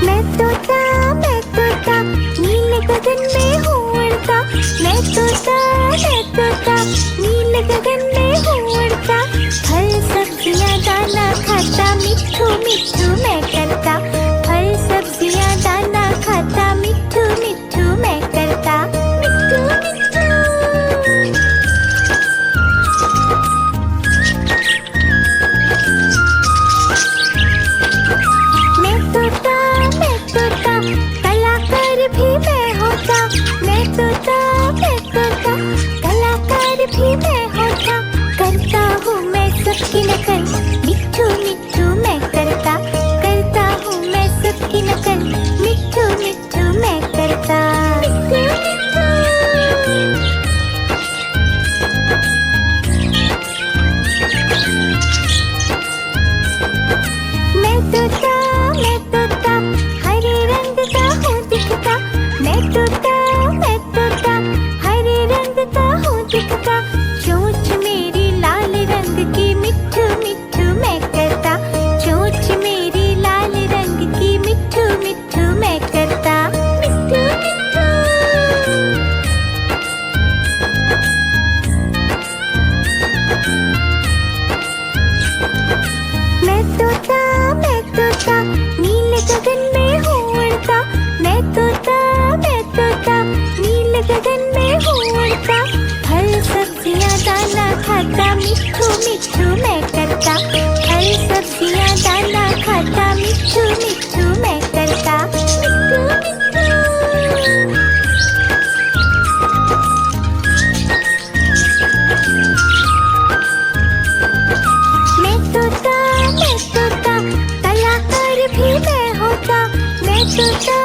मैं तोता नीले गगन में हूँ उड़ता। मैं तोता नीले गगन में हूँ उड़ता। फल सब्जियाँ दाना खाता मिट्ठू मिट्ठू मैं करता। फल सब्जियाँ दाना खाता मिट्ठू मिट्ठू मैं करता। मिट्ठू मिट्ठू। मैं तोता कलाकार भी मैं होता। मैं तोता कलाकार भी मैं होता। करता हूँ मैं सबकी नकल मिट्ठू मिट्ठू मैं करता। करता हूँ मैं सबकी नकल मिट्ठू मिट्ठू मैं करता। मिट्ठू मिट्ठू। मैं तोता हरे रंग का हूँ दिखता। मैं तोता हरे रंग का हूँ दिखता। चोंच मेरी लाल रंग की मिट्ठू मिट्ठू मैं करता। चोंच मेरी लाल रंग की मिट्ठू मिट्ठू मैं करता। मिट्ठू मिट्ठू। मैं तोता नीले गगन में हूँ उड़ता। मैं तोता नीले गगन में हूँ उड़ता। फल सब्जियाँ दाना खाता मिट्ठू मिट्ठू मैं करता। फल सब्जियाँ दाना खाता मिट्ठू मिट्ठू मैं करता। मिट्ठू मिट्ठू। मैं तोता कलाकार भी मैं होता। मैं तोता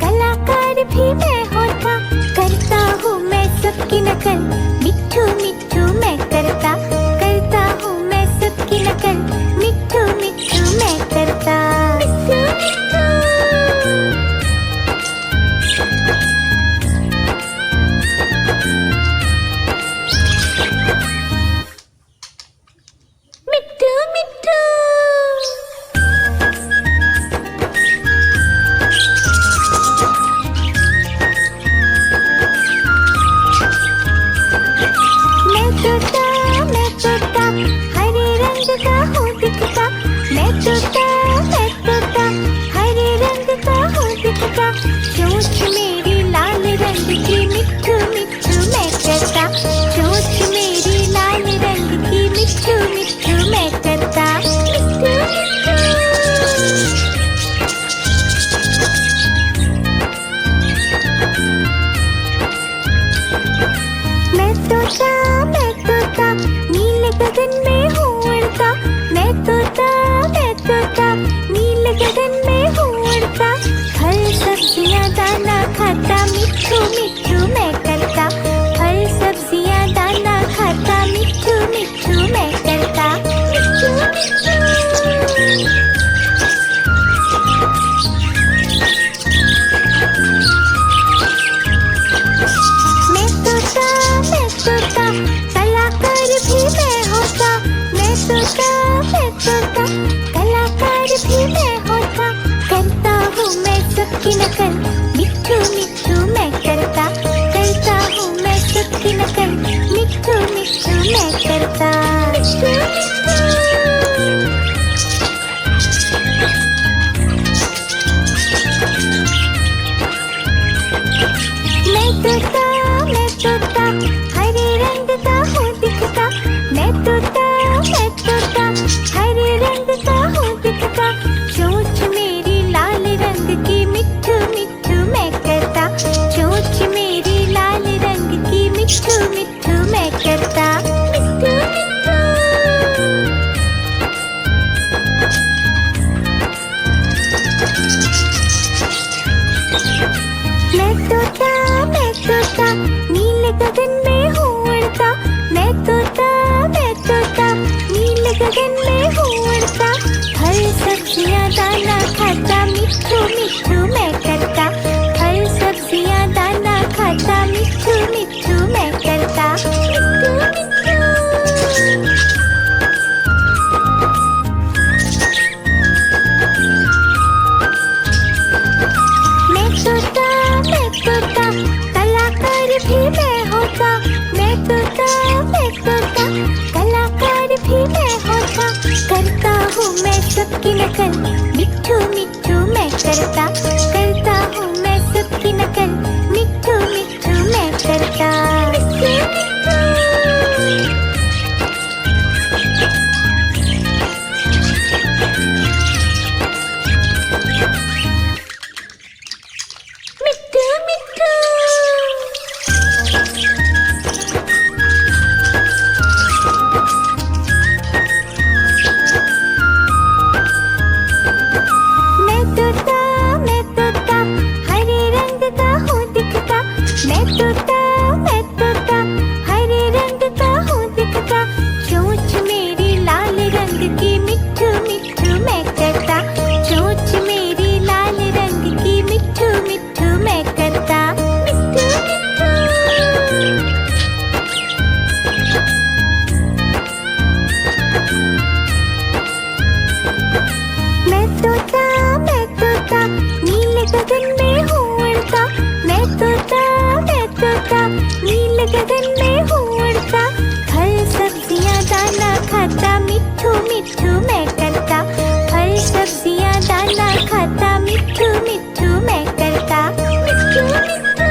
कलाकार भी मैं होता। करता हूँ मैं सबकी नकल मिट्ठू मिट्ठू मैं करता। करता हूँ मैं सबकी नकल मिट्ठू मिट्ठू मैं करता। मिट्ठू मिट्ठू। मिट्ठू मिट्ठू। मैं तोता हरे रंग का हूँ दिखता। मैं तोता हरे रंग का हूँ दिखता। चोंच मेरी लाल रंग की मिट्ठू मिट्ठू मैं करता। चोंच मेरी लाल रंग की मिट्ठू मिट्ठू मैं करता। मिट्ठू मिट्ठू। मैं तोता नीले गगन में हूँ उड़ता। मैं तोता नीले गगन में हूँ उड़ता। फल सब्जियाँ दाना खाता मिट्ठू मिट्ठू मैं करता। फल सब्जियाँ दाना खाता मिट्ठू मिट्ठू मैं करता। मिट्ठू मिट्ठू। मैं तोता कलाकार भी मैं होता। मैं तोता कलाकार भी मैं होता। करता हूँ मैं सबकी नकल मिट्ठू मिट्ठू मैं करता। करता हूँ मैं सबकी नकल मिट्ठू मिट्ठू मैं करता। मिट्ठू मिट्ठू। मैं तोता हरे रंग का हूँ दिखता। मैं तोता हरे रंग का हूँ दिखता। चोंच मेरी लाल रंग की मिट्ठू मिट्ठू मैं करता। चोंच मेरी लाल रंग की मिट्ठू मिट्ठू मैं करता। मिट्ठू मिट्ठू। मैं तोता नीले गगन में हूँ उड़ता। मैं तोता नीले गगन में हूँ उड़ता। फल सब्जियाँ दाना खाता मिट्ठू मिट्ठू मैं करता। फल सब्जियाँ दाना खाता मिट्ठू मिट्ठू मैं करता। मिट्ठू मिट्ठू। सबकी नकल, मिट्ठू मिट्ठू मैं करता, करता हूँ मैं सबकी नकल, मिट्ठू मिट्ठू मैं करता। गगन में हूँ उड़ता, फल सब्जियाँ दाना खाता, मिट्ठू मिट्ठू मैं करता, फल सब्जियाँ दाना खाता, मिट्ठू मिट्ठू मैं करता, मिट्ठू मिट्ठू।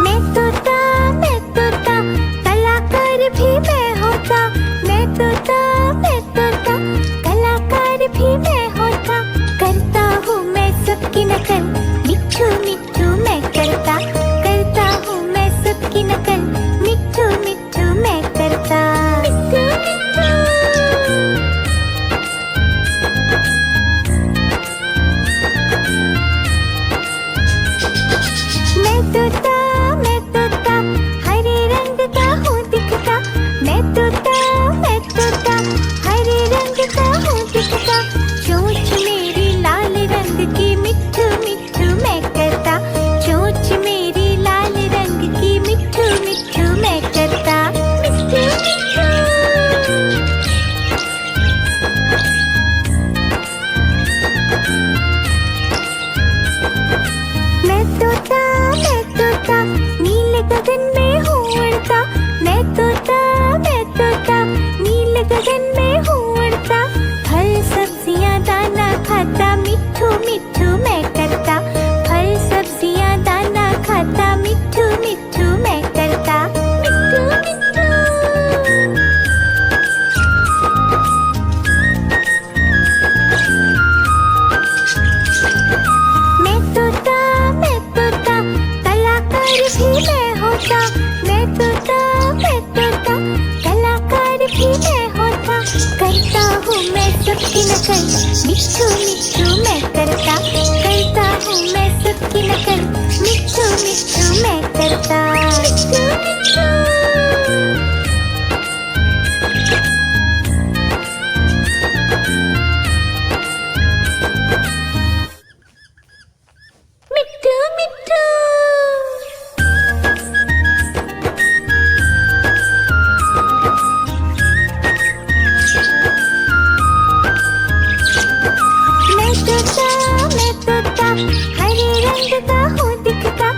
मैं तोता कलाकार भी मैं होता, मैं तोता कलाकार भी मैं होता, करता हूँ मैं सबकी नकल, मिट्ठू मिट्ठू मैं करता, करता हूँ मैं सबकी नकल, मिट्ठू मिट्ठू मैं करता, मिट्ठू मिट्ठू। मैं तोता हरे रंग का हूँ दिखता, मैं तोता हरे रंग का हूँ दिखता, चोंच मेरी लाल रंग की, मिट्ठू मिट्ठू मैं करता, चोंच मेरी लाल रंग की, मिट्ठू मिट्ठू मैं करता, मिट्ठू मिट्ठू। मैं तोता नीले गगन में हूँ उड़ता, मैं तोता नीले गगन में हूँ उड़ता, फल सब्जियाँ दाना खाता, मिट्ठू मिट्ठू मैं करता, फल सब्जियाँ दाना खाता, मिट्ठू मिट्ठू मैं करता, मिट्ठू मिट्ठू। मैं तोता कलाकार भी मैं होता, मैं तोता कलाकार भी मैं होता, करता हूँ मैं सबकी नकल, मिट्ठू मिट्ठू मैं करता, करता हूँ मैं सबकी नकल, मिट्ठू मिट्ठू मैं करता, मिट्ठू मिट्ठू। मैं तोता हरे रंग का हूँ दिखता,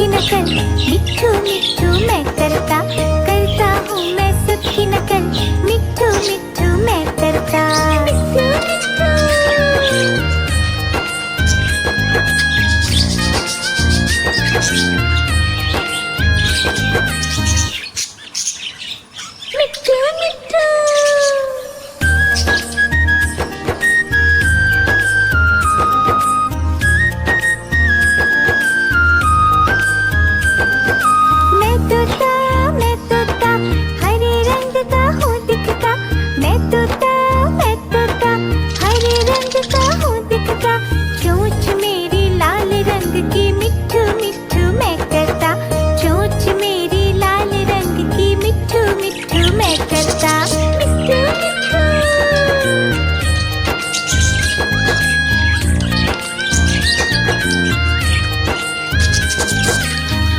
सबकी नकल, मिट्ठू मिट्ठू मैं करता, करता हूँ मैं सबकी नकल, मिट्ठू मिट्ठू मैं करता। मिट्ठू मिट्ठू मिट्ठू मैं तोता हरे रंग का हूँ दिखता, मैं तोता हरे रंग का हूँ दिखता, चोंच मेरी लाल रंग की, मिट्ठू मिट्ठू मैं करता, चोंच मेरी लाल रंग की, मिट्ठू मिट्ठू मैं करता। मिट्ठू मिट्ठू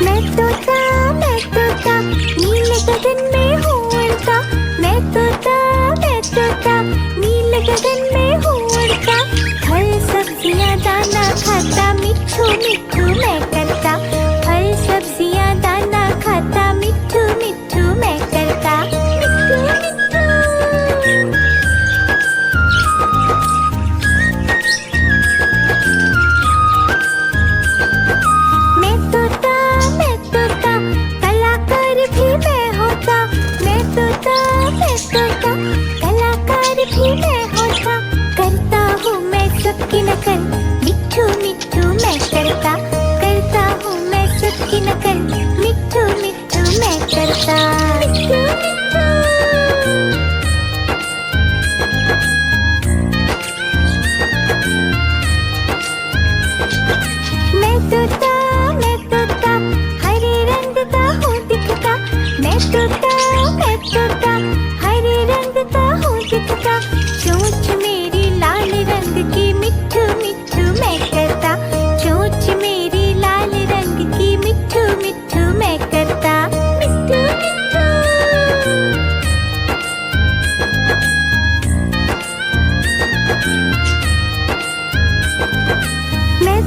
मैं तोता नीले गगन में हूँ उड़ता, मैं तोता नीले गगन में हूँ उड़ता, फल सब्जियाँ दाना खाता, मिट्ठू मिट्ठू मैं करता, फल सब्जियाँ दाना खाता, मिट्ठू मिट्ठू मैं करता। मिट्ठू मिट्ठू मैं तोता कलाकार भी मैं होता, मैं तोता कलाकार भी मैं होता, करता हूँ मैं सबकी नकल, मिट्ठू मिट्ठू मैं करता, करता हूँ मैं सबकी नकल, मिट्ठू मिट्ठू मैं करता। मिट्ठू मिट्ठू मैं तोता हरे रंग का हूँ दिखता, मैं तोता हरे रंग का हूँ दिखता, चोंच मेरी लाल रंग की, मिट्ठू मिट्ठू मैं करता, चोंच मेरी लाल रंग की, मिट्ठू मिट्ठू मैं करता। मिट्ठू मिट्ठू मैं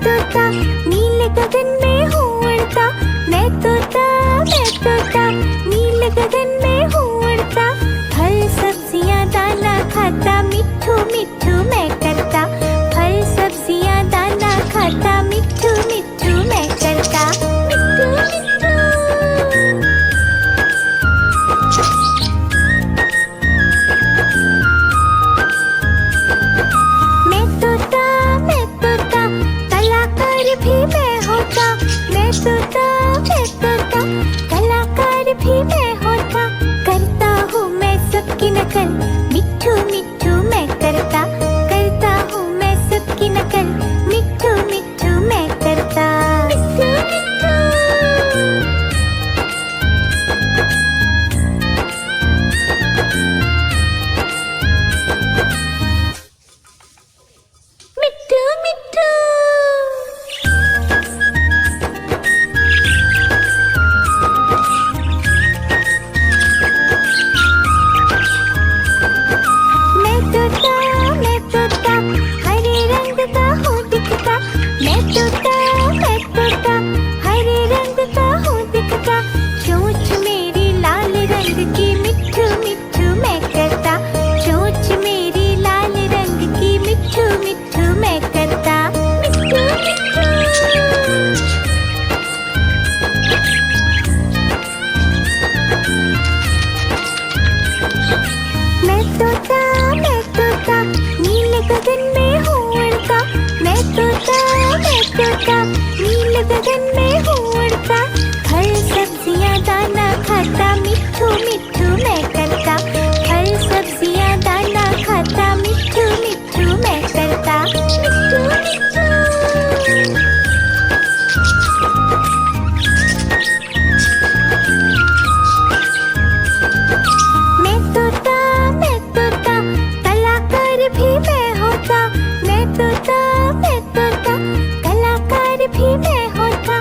तोता नीले गगन में हूँ उड़ता, मैं तोता नीले गगन में हूँ उड़ता, फल सब्जियाँ दाना खाता, मिट्ठू मिट्ठू मैं करता, फल सब्जियाँ दाना खाता, मिट्ठू मिट्ठू मैं करता। मिट्ठू मिट्ठू मैं तोता कलाकार भी मैं होता, मैं तोता कलाकार भी मैं होता, करता हूँ मैं सबकी नकल, मिट्ठू मिट्ठू मैं करता, करता हूँ मैं सबकी नकल, मिट्ठू मिट्ठू मैं करता। मिट्ठू मिट्ठू मिट्ठू मिट्ठू मैं तोता हरे रंग का हूँ दिखता, मैं तोता हरे रंग का हूँ दिखता, चोंच मेरी लाल रंग की, मिट्ठू मिट्ठू मैं करता, चोंच मेरी लाल रंग की, मिट्ठू मिट्ठू मैं करता। मिट्ठू मिट्ठू मैं तोता नीले गगन में हूँ उड़ता, मैं तोता नीले गगन में हूँ उड़ता, फल सब्जियाँ दाना खाता, मिट्ठू मिट्ठू मैं करता, फल सब्जियाँ दाना खाता, मिट्ठू मिट्ठू मैं करता। मिट्ठू मिट्ठू मैं तोता कलाकार भी मैं होता, मैं तोता कलाकार भी मैं होता,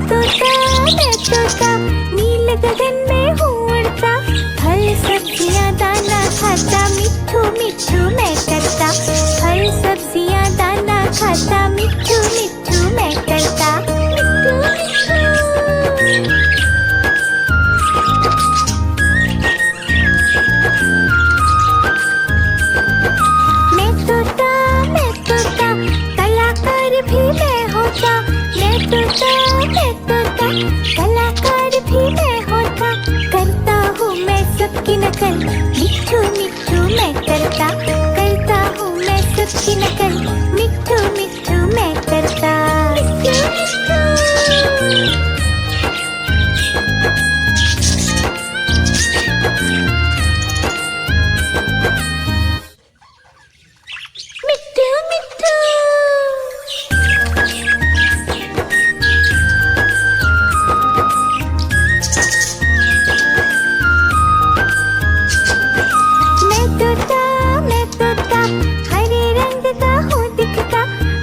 तोता नील गगन में हूँ उड़ता, फल सब्जियाँ दाना खाता, मिट्ठू मिट्ठू मैं करता, फल सब्जियाँ दाना खाता, मिट्ठू मिट्ठू मैं करता, मिट्ठू मिट्ठू। मैं तोता कलाकार भी मैं होता, मैं तोता कलाकार भी मैं होता, करता हूँ मैं सबकी नकल, मिट्ठू मिट्ठू मैं करता हूँ मैं सबकी नकल, मिट्ठू मिट्ठू मैं करता, मिट्ठू मिट्ठू। मिट्ठू मिट्ठू। मैं तोता हरे रंग का हूँ दिखता,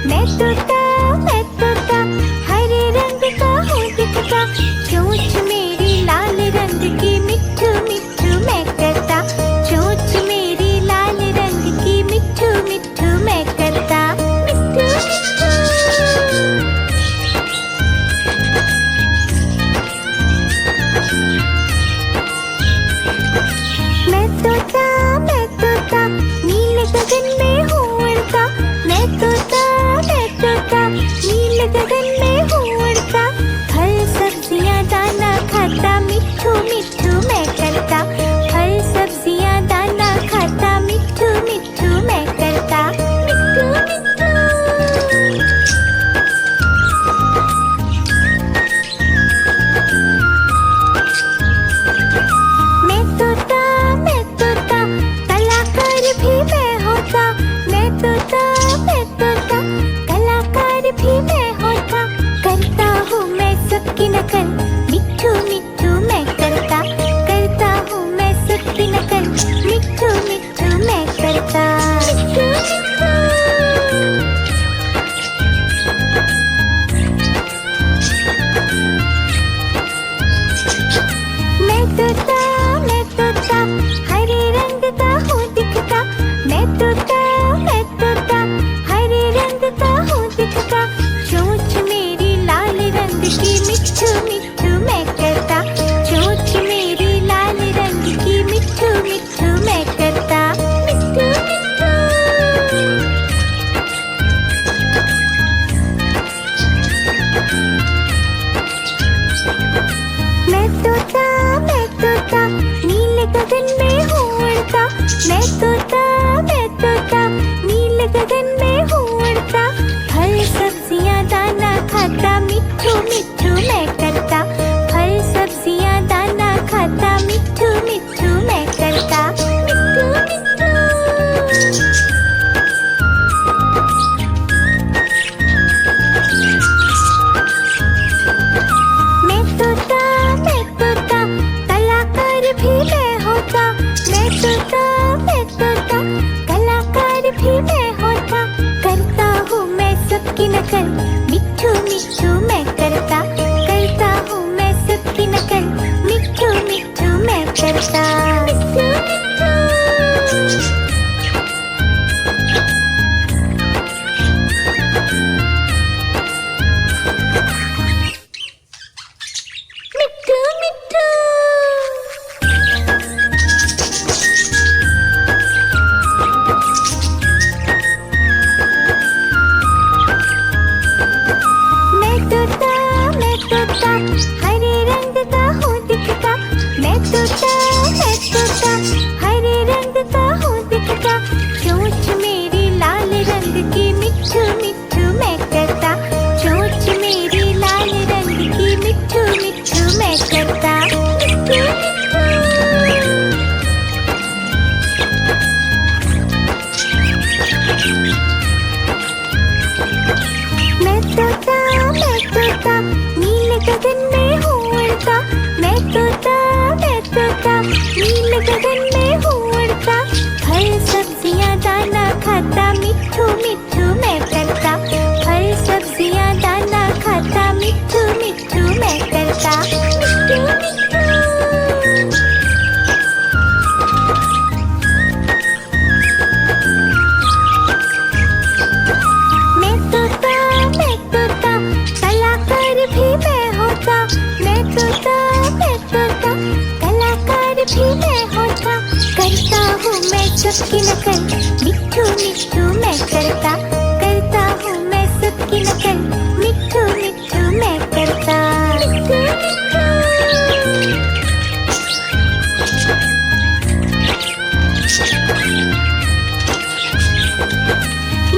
मैं तोता हरे रंग का हूँ दिखता, चोंच मेरी लाल रंग की, मिट्ठू मिट्ठू मैं करता, चोंच मेरी लाल रंग की, मिट्ठू मिट्ठू मैं करता, मिट्ठू मिट्ठू। मैं तोता नील गगन में हूँ उड़ता, मैं तोता नील गगन में हूँ उड़ता, फल सब्जियाँ दाना खाता, मिट्ठू मिट्ठू मैं करता, फल सब्जियाँ दाना खाता, मिट्ठू मिट्ठू मैं करता, मिट्ठू मिट्ठू। मैं तोता कलाकार भी मैं होता, मैं तोता कलाकार भी मैं होता, करता हूँ मैं सबकी नकल, मिट्ठू मिट्ठू मैं करता हूँ मैं सबकी नकल, मिट्ठू मिट्ठू मैं करता, मिट्ठू मिट्ठू। मैं तोता हरे रंग का हूँ दिखता, मैं तोता हरे रंग का हूँ दिखता, चोंच मेरी लाल रंग की, मिट्ठू मिट्ठू मैं करता, चोंच मेरी लाल रंग की, मिट्ठू मिट्ठू मैं करता, मिट्ठू मिट्ठू। मैं तोता नील गगन में हूँ उड़ता, मैं तोता नील गगन में हूँ उड़ता, फल सब्जियाँ दाना खाता, मिट्ठू मिट्ठू मैं करता, सबकी नकल, मिट्ठू मिट्ठू मैं करता, करता हूँ मैं सबकी नकल, मिट्ठू मिट्ठू मैं करता।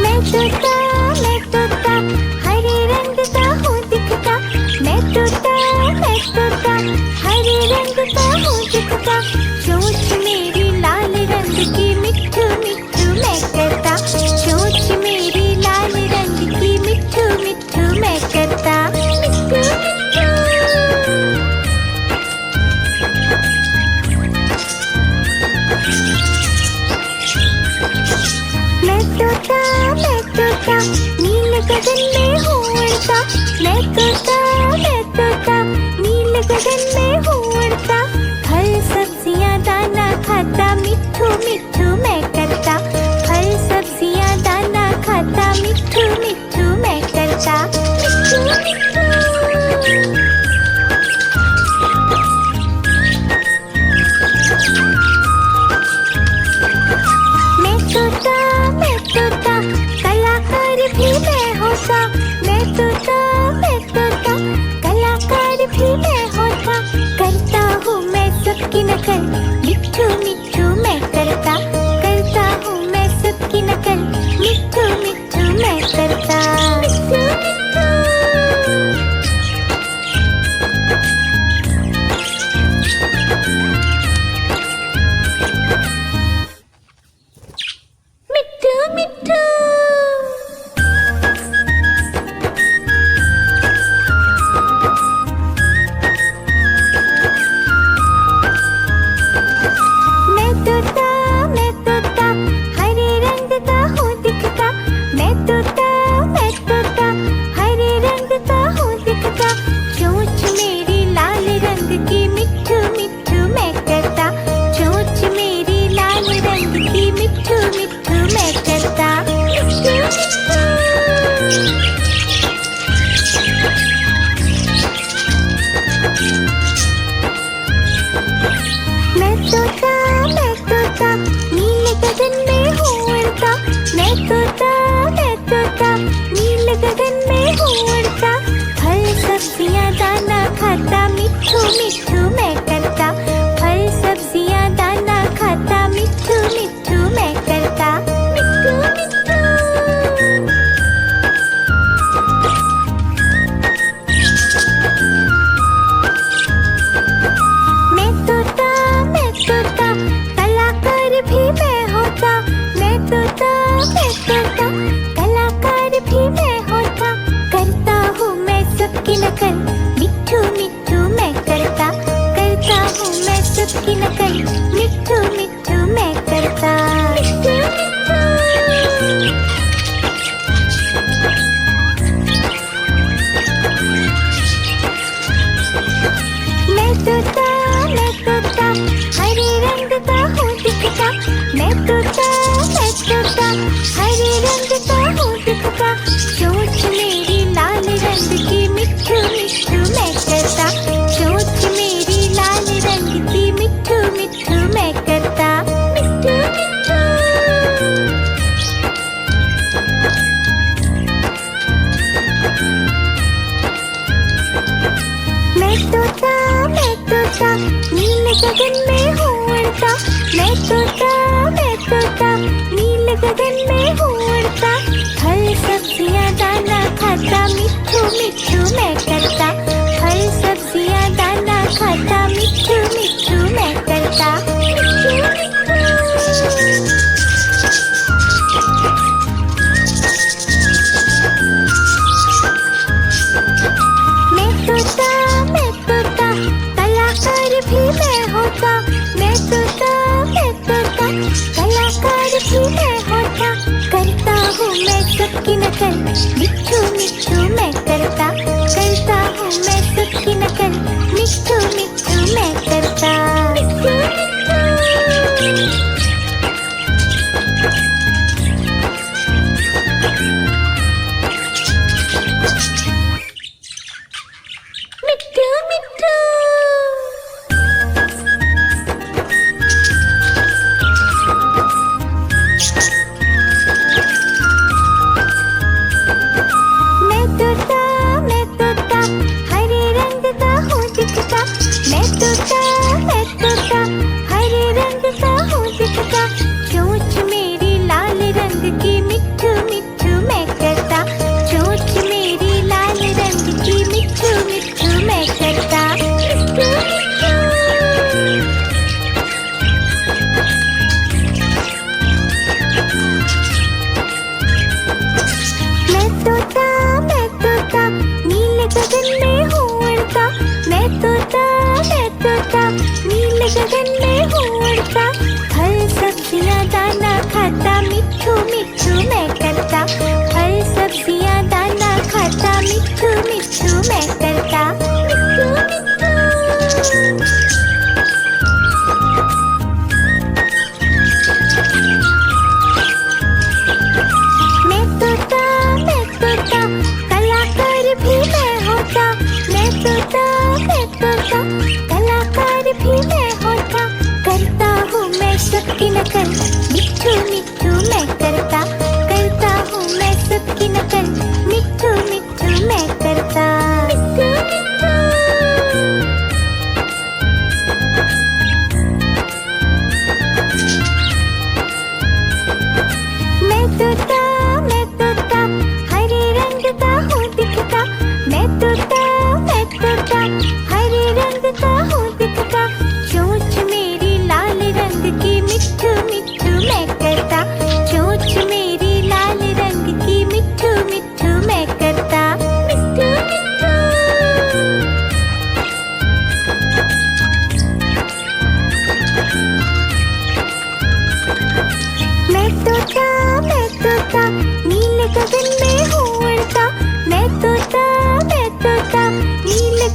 मैं तोता हरे रंग का हूँ दिखता, मैं तोता हरे रंग का हूँ दिखता, चोंच मेरी लाल रंग की, मिट्ठू मिट्ठू मैं करता, चोंच मेरी लाल रंग की, मिट्ठू मिट्ठू मैं करता। मैं तोता नील गगन में हूँ उड़ता, मैं तोता नील गगन में हूँ उड़ता, फल सब्जियाँ दाना खाता, मिट्ठू मिट्ठू मैं करता, फल सब्जियाँ दाना खाता, मिट्ठू मिट्ठू मैं करता। मैं तोता कलाकार भी मैं होता, मैं तोता कलाकार भी मैं होता, करता हूँ मैं सबकी नकल, मिट्ठू मिट्ठू मैं करता, करता हूँ मैं सबकी नकल, मिट्ठू मिट्ठू मैं करता। मिट्ठू मिट्ठू मैं तोता हरे रंग का हूँ दिखता, मैं तोता हरे रंग का हूँ दिखता, चोंच मेरी लाल रंग की, मिट्ठू मिट्ठू मैं करता, चोंच मेरी लाल रंग की, मिट्ठू मिट्ठू मैं करता। मैं तोता नील गगन में हूँ उड़ता, मैं तोता नील गगन में हूँ उड़ता, फल सब्जियाँ दाना खाता, मिट्ठू मिट्ठू मैं करता, फल सब्जियाँ दाना खाता, मिट्ठू मिट्ठू मैं करता। मैं तोता कलाकार भी मैं होता, मैं तोता कलाकार भी मैं होता, करता हूँ मैं सबकी नकल, मिट्ठू मिट्ठू मैं करता, करता हूँ मैं सबकी नकल, मिट्ठू मिट्ठू मैं करता। मैं तोता हरे रंग का हूँ दिखता, मैं तोता हरे रंग का हूँ दिखता, चोंच मेरी लाल रंग की, मिट्ठू मिट्ठू मैं करता, चोंच मेरी लाल रंग की, मिट्ठू मिट्ठू मैं करता। मैं तोता नील गगन में हूँ उड़ता, मैं तोता नील गगन में हूँ उड़ता, फल सब्जियाँ दाना खाता, मिट्ठू मिट्ठू मैं करता, फल सब्जियाँ दाना खाता, मिट्ठू मिट्ठू मैं करता। मैं तोता कलाकार भी मैं होता, मैं तोता कलाकार भी मैं होता, करता हूँ मैं सबकी नकल, मिट्ठू मिट्ठू मैं करता, करता हूँ मैं सबकी नकल, मिट्ठू मिट्ठू मैं करता। मिट्ठू मिट्ठू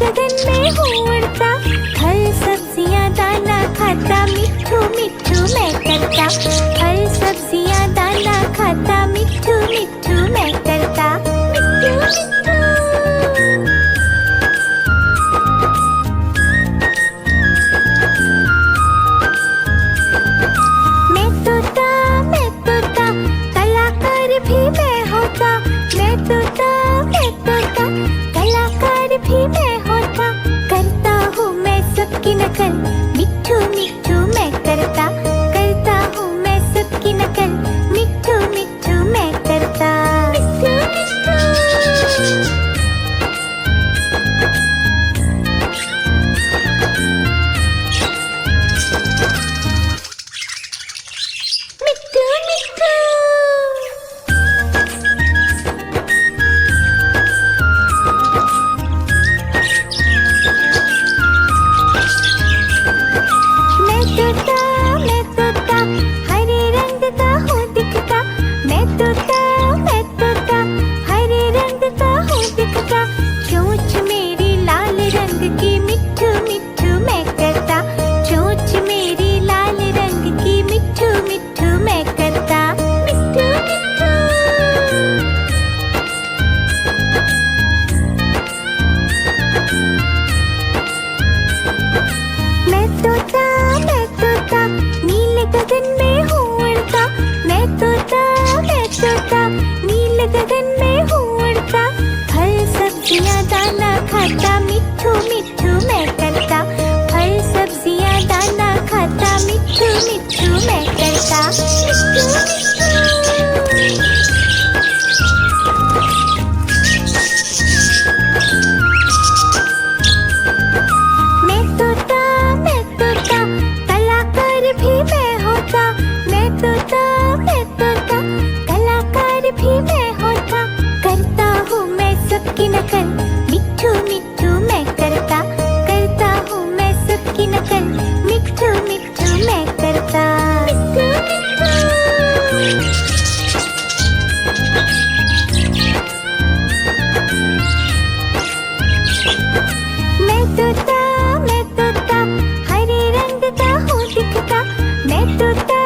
गगन में हूँ उड़ता, फल सब्जियाँ दाना खाता, मिट्ठू मिट्ठू मैं करता। फल सब्जियाँ दाना खाता, मिट्ठू मिट्ठू मैं करता। मिट्ठू मिट्ठू। मैं तोता, कलाकार भी मैं होता। मैं तोता, कलाकार भी मैं होता। करता हूँ मैं सबकी नकल, मिट्ठू मिट्ठू मैं करता। करता हूँ मैं सबकी नकल, मिट्ठू मिट्ठू मैं करता। मिट्ठू मिट्ठू। मिट्ठू मिट्ठू। मैं तोता, हरे रंग का हूँ दिखता। मैं तोता, हरे रंग का हूँ दिखता। चोंच मेरी लाल रंग की, मिट्ठू मिट्ठू मैं करता। चोंच मेरी लाल रंग की, मिट्ठू मिट्ठू मैं करता। मिट्ठू मिट्ठू। मैं तोता, नीले गगन में हूँ उड़ता। मैं तोता, नीले गगन में हूँ उड़ता। फल सब्जियाँ दाना खाता, मिट्ठू मिट्ठू मैं करता। फल सब्जियाँ दाना खाता, मिट्ठू मिट्ठू मैं करता। मिट्ठू मिट्ठू। मैं तोता, कलाकार भी मैं होता। मैं तोता, कलाकार भी मैं होता। करता हूँ मैं सबकी नकल, मिट्ठू मिट्ठू मैं करता। करता हूँ मैं सबकी नकल, मिट्ठू मिट्ठू मैं करता। मिट्ठू मिट्ठू। मैं तोता, हरे रंग का हूँ दिखता। मैं तोता,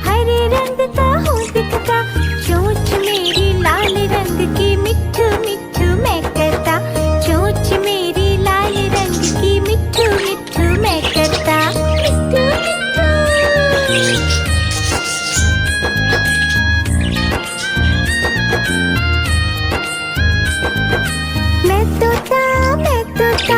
हरे रंग का हूँ दिखता। चोंच मेरी लाल रंग की, मिट्ठू मिट्ठू मैं करता। चोंच मेरी लाल रंग की, मिट्ठू मिट्ठू मैं करता। मिट्ठू मिट्ठू। मैं तोता,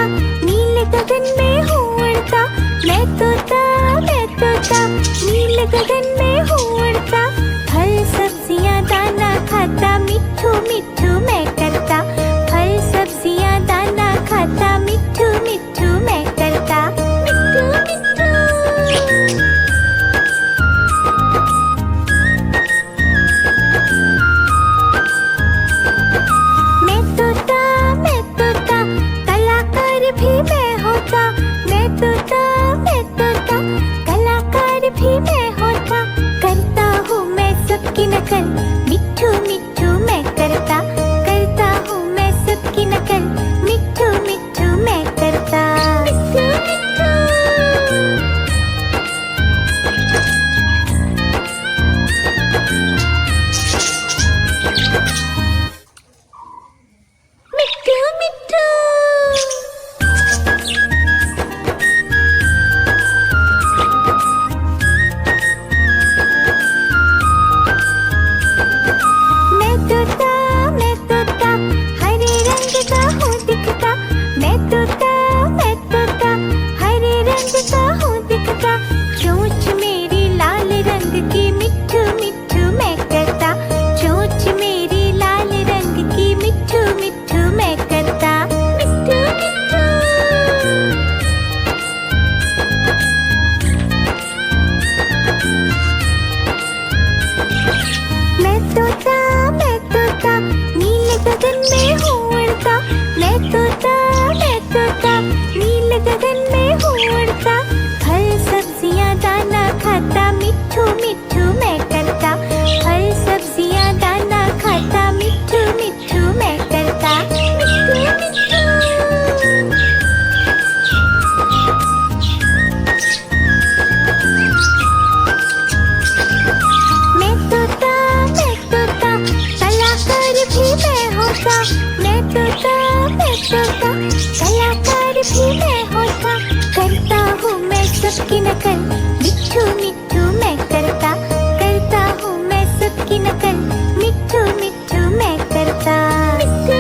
नकल, मिट्ठू मिट्ठू मैं करता, करता हूँ मैं सबकी नकल, मिट्ठू मिट्ठू मैं करता। मिट्ठू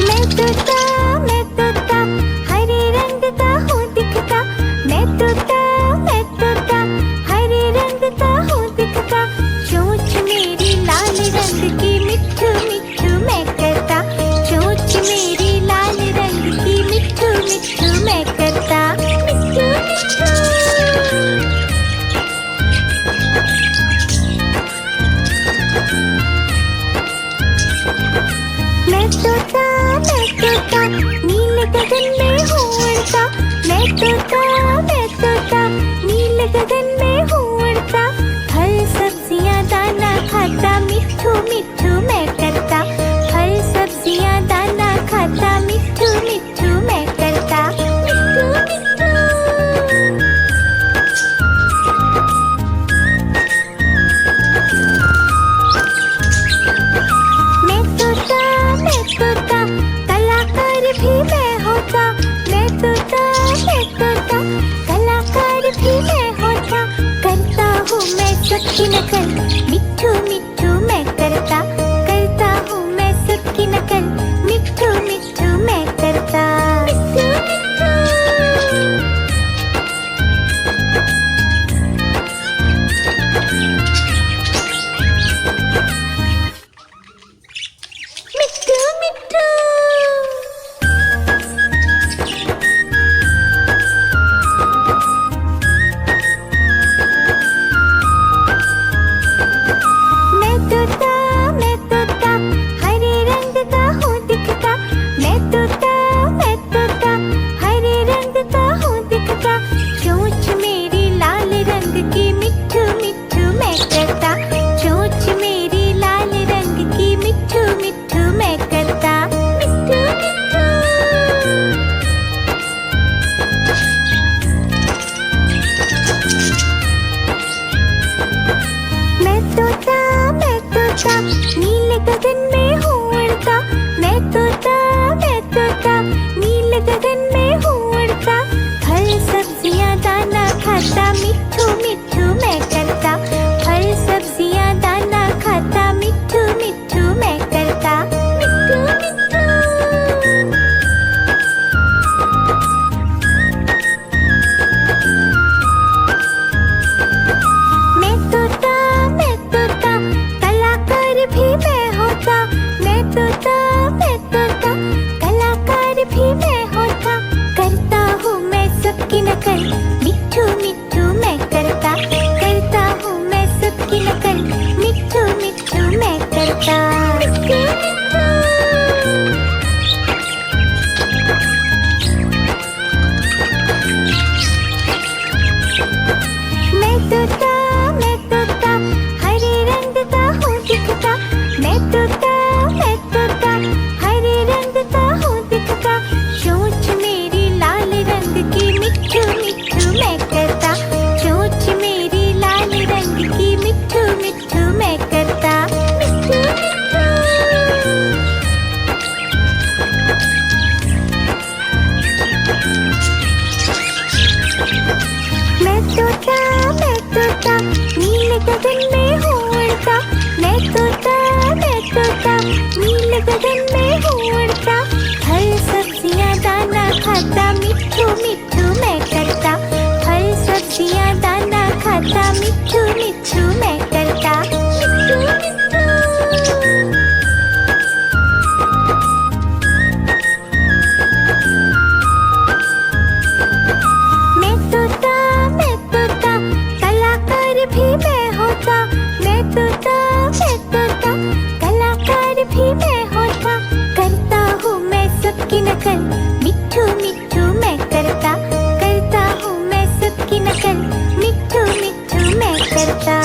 मिट्ठू मैं तोता हरे रंग का हूँ दिखता, मैं तोता हरे रंग का हूँ दिखता, चोंच मेरी लाल रंग की, मिट्ठू मिट्ठू मैं करता, चोंच मेरी लाल रंग की, मिट्ठू मिट्ठू मैं करता। मिट्ठू मिट्ठू मैं तोता नील गगन में हूँ उड़ता, मैं तोता नील गगन में हूँ उड़ता, फल सब्जियाँ दाना खाता, मिट्ठू मिट्ठू मैं करता, फल सब्जियाँ दाना खाता, मिट्ठू मिट्ठू मैं करता। मिट्ठू मिट्ठू मैं तोता कलाकार भी मैं होता, मैं तोता कलाकार भी मैं होता, करता हूँ मैं सबकी नकल, मिट्ठू मिट्ठू मैं करता, करता हूँ मैं सबकी नकल, मिट्ठू मिट्ठू मैं करता। मिट्ठू मिट्ठू मिट्ठू मिट्ठू मैं तोता हरे रंग का हूँ दिखता, मैं तोता हरे रंग का हूँ दिखता, चोंच मेरी लाल रंग की, मिट्ठू मिट्ठू मैं करता, चोंच मेरी लाल रंग की, मिट्ठू मिट्ठू मैं करता। मिट्ठू मिट्ठू मैं तोता नील गगन में हूँ उड़ता, मैं तोता नील गगन में हूँ उड़ता, फल सब्जियाँ दाना खाता, मिट्ठू मिट्ठू मैं करता, फल सब्जियाँ दाना खाता, मिट्ठू मिट्ठू मैं करता। मिट्ठू मिट्ठू मैं तोता कलाकार भी मैं होता, मैं तोता कलाकार भी मैं होता, करता हूँ मैं सबकी नकल, मिट्ठू मिट्ठू मैं करता, करता हूँ मैं सबकी नकल, मिट्ठू मिट्ठू मैं करता। मिट्ठू मिट्ठू मैं तोता हरे रंग का हूँ दिखता, मैं तोता हरे रंग का हूँ दिखता, चोंच मेरी लाल रंग की, मिट्ठू मिट्ठू मैं करता, चोंच मेरी लाल रंग की, मिट्ठू मिट्ठू मैं करता। मिट्ठू मिट्ठू मैं तोता नील गगन में हूँ उड़ता, मैं तोता नील गगन में हूँ उड़ता, फल सब्जियाँ दाना खाता, मिट्ठू मिट्ठू मैं करता, फल सब्जियाँ दाना खाता, मिट्ठू मिट्ठू मैं करता। मिट्ठू मिट्ठू मैं तोता कलाकार भी मैं होता, मैं तोता कलाकार भी मैं होता, करता हूँ मैं सबकी नकल, मिट्ठू मिट्ठू मैं करता, करता हूँ मैं सबकी नकल, मिट्ठू मिट्ठू मैं करता।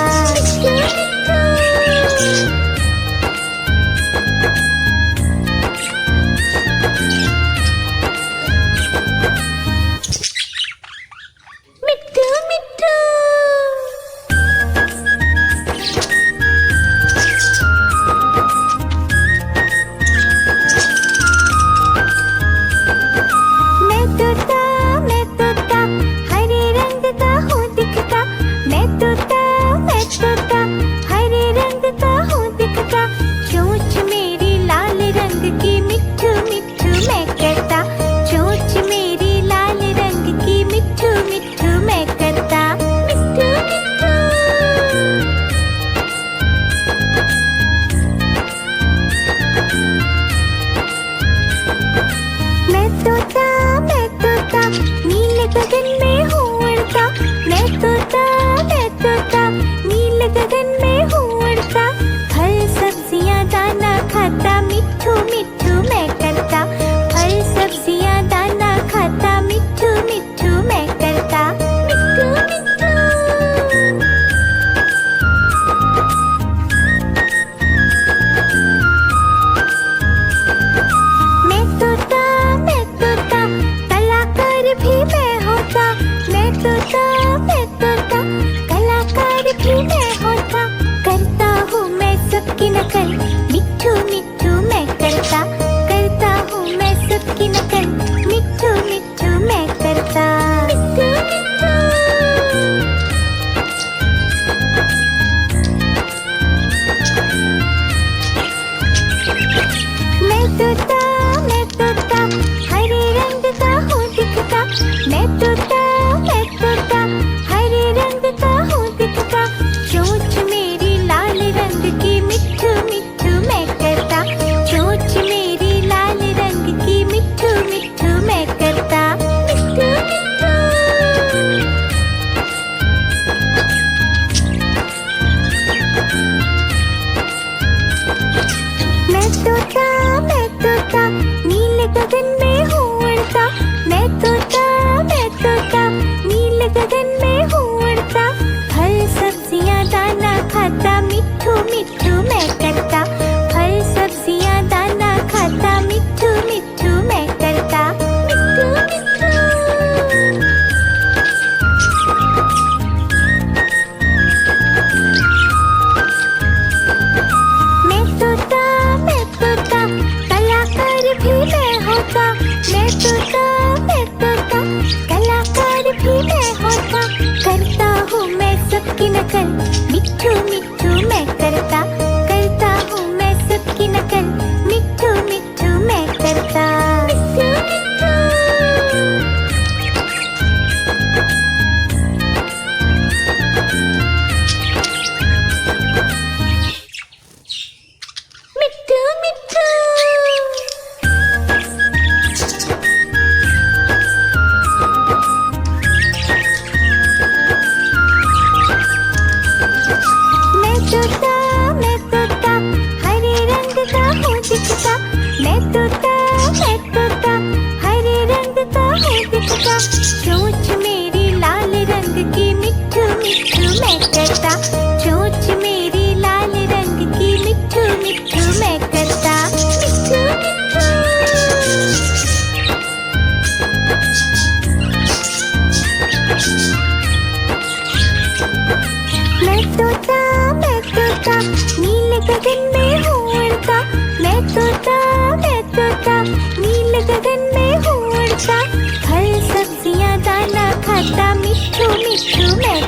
गगन में हूँ उड़ता, मैं तोता नील गगन में हूँ उड़ता। फल सब्जियाँ दाना खाता, मिट्ठू मिट्ठू मैं करता। फल सब्जियाँ दाना खाता, मिट्ठू मिट्ठू मैं करता। मिट्ठू मिट्ठू। मैं तोता कलाकार भी मैं होता। मैं तोता कलाकार भी मैं होता। करता हूँ मैं सबकी नकल, मिट्ठू मिट्ठू मैं करता। करता हूँ मैं सबकी नकल, मिट्ठू मिट्ठू मैं करता। मिट्ठू मिट्ठू। मिट्ठू मिट्ठू। मैं तोता हरे रंग का हूँ दिखता। मैं तोता हरे रंग का हूँ दिखता। चोंच मेरी लाल रंग की, मिट्ठू मिट्ठू मैं करता। चोंच मेरी लाल रंग की, मिट्ठू मिट्ठू मैं करता। मिट्ठू मिट्ठू। मैं तोता नील गगन में हूँ उड़ता। मैं तोता नील गगन में हूँ उड़ता। फल सब्जियाँ दाना खाता, मिट्ठू मिट्ठू मैं